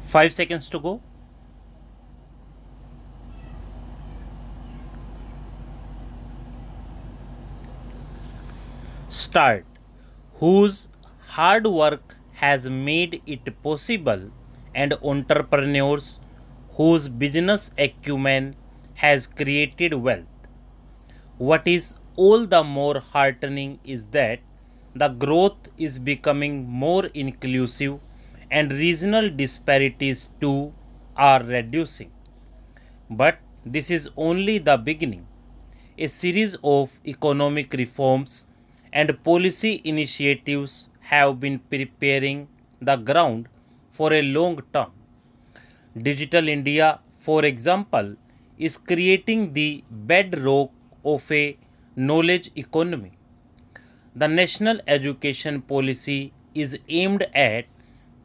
5 seconds to go. Start. Whose hard work has made it possible, and entrepreneurs whose business acumen has created wealth. What is all the more heartening is that the growth is becoming more inclusive and regional disparities too are reducing. But this is only the beginning. A series of economic reforms and policy initiatives have been preparing the ground for a long term. Digital India, for example, is creating the bedrock of a knowledge economy. The national education policy is aimed at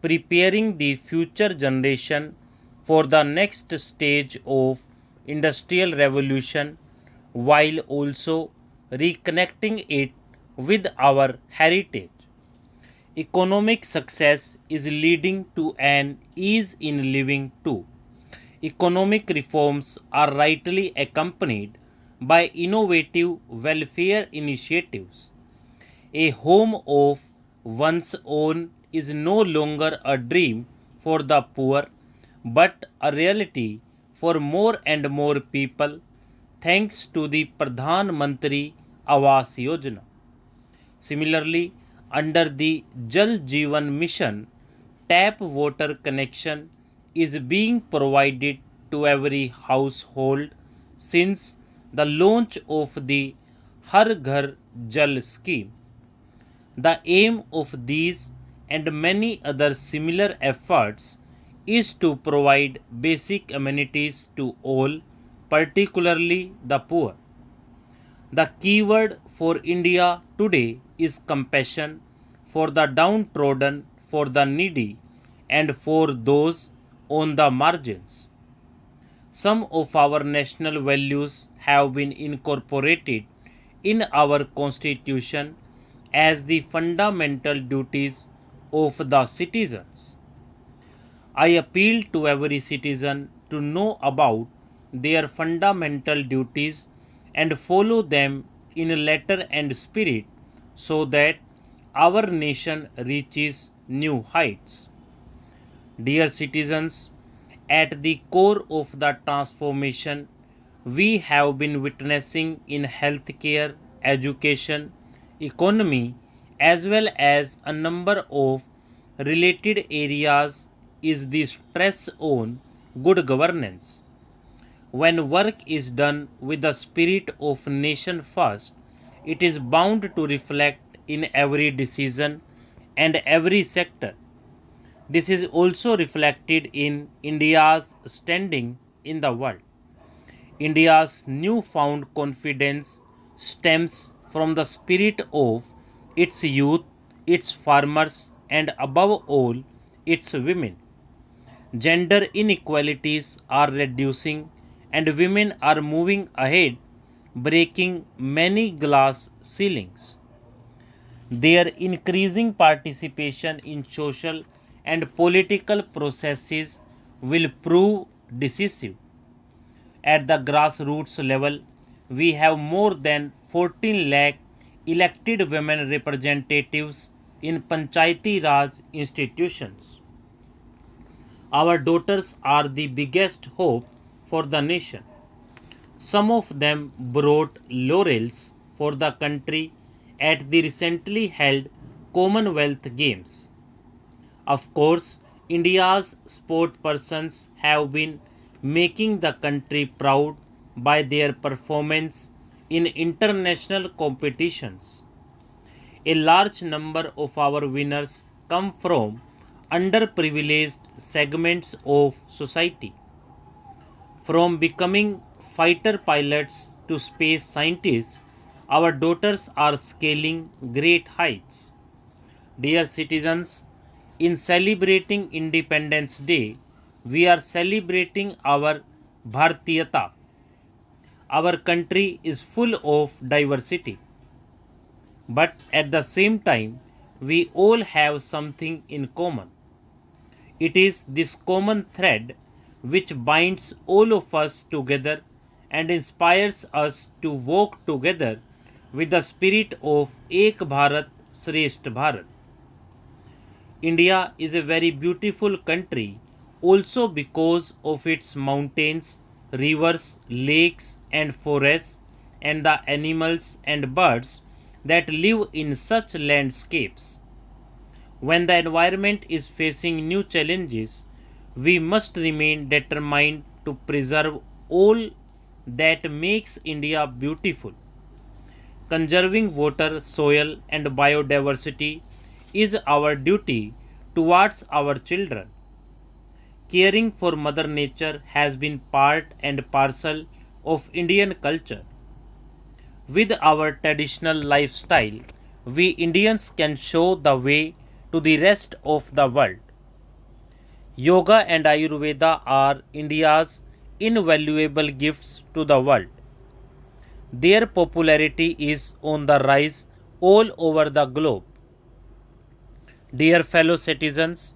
preparing the future generation for the next stage of industrial revolution while also reconnecting it with our heritage. Economic success is leading to an ease in living too. Economic reforms are rightly accompanied by innovative welfare initiatives. A home of one's own is no longer a dream for the poor, but a reality for more and more people thanks to the Pradhan Mantri Awas Yojana. Similarly, under the Jal Jeevan Mission, tap water connection is being provided to every household since the launch of the Har Ghar Jal scheme. The aim of these and many other similar efforts is to provide basic amenities to all, particularly the poor. The keyword for India today is compassion for the downtrodden, for the needy, and for those on the margins. Some of our national values have been incorporated in our constitution as the fundamental duties of the citizens. I appeal to every citizen to know about their fundamental duties and follow them in letter and spirit so that our nation reaches new heights. Dear citizens, at the core of the transformation we have been witnessing in healthcare, education, economy, as well as a number of related areas is the stress on good governance. When work is done with the spirit of nation first, it is bound to reflect in every decision and every sector. This is also reflected in India's standing in the world. India's newfound confidence stems from the spirit of its youth, its farmers, and above all, its women. Gender inequalities are reducing and women are moving ahead, breaking many glass ceilings. Their increasing participation in social and political processes will prove decisive. At the grassroots level, we have more than 14 lakh elected women representatives in Panchayati Raj institutions. Our daughters are the biggest hope for the nation. Some of them brought laurels for the country at the recently held Commonwealth Games. Of course, India's sportspersons have been making the country proud by their performance in international competitions. A large number of our winners come from underprivileged segments of society. From becoming fighter pilots to space scientists, our daughters are scaling great heights. Dear citizens, in celebrating Independence Day, we are celebrating our Bhartiyata. Our country is full of diversity, but at the same time, we all have something in common. It is this common thread which binds all of us together and inspires us to walk together with the spirit of Ek Bharat Shrestha Bharat. India is a very beautiful country also because of its mountains, rivers, lakes, and forests, and the animals and birds that live in such landscapes. When the environment is facing new challenges, we must remain determined to preserve all that makes India beautiful. Conserving water, soil, and biodiversity is our duty towards our children. Caring for Mother Nature has been part and parcel of Indian culture. With our traditional lifestyle, we Indians can show the way to the rest of the world. Yoga and Ayurveda are India's invaluable gifts to the world. Their popularity is on the rise all over the globe. Dear fellow citizens,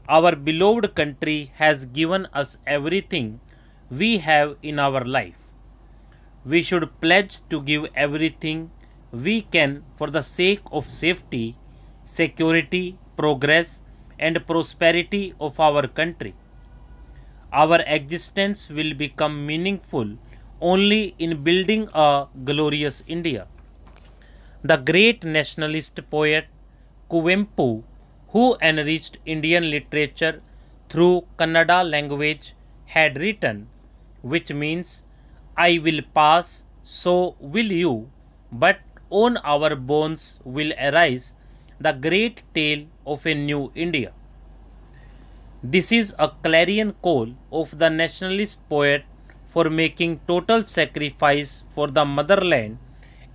our beloved country has given us everything we have in our life. We should pledge to give everything we can for the sake of safety, security, progress, and prosperity of our country. Our existence will become meaningful only in building a glorious India. The great nationalist poet Kuvempu, who enriched Indian literature through Kannada language, had written, which means, I will pass, so will you, but on our bones will arise the great tale of a new India. This is a clarion call of the nationalist poet for making total sacrifice for the motherland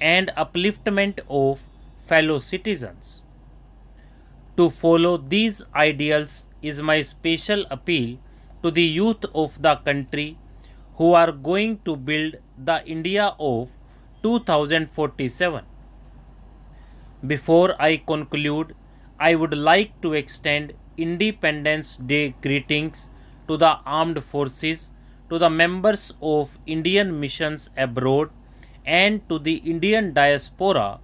and upliftment of fellow citizens. To follow these ideals is my special appeal to the youth of the country who are going to build the India of 2047. Before I conclude, I would like to extend Independence Day greetings to the armed forces, to the members of Indian missions abroad, and to the Indian diaspora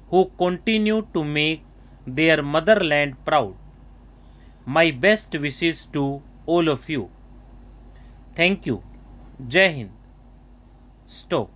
who continue to make their motherland proud. My best wishes to all of you. Thank you. Jai Hind. Stop.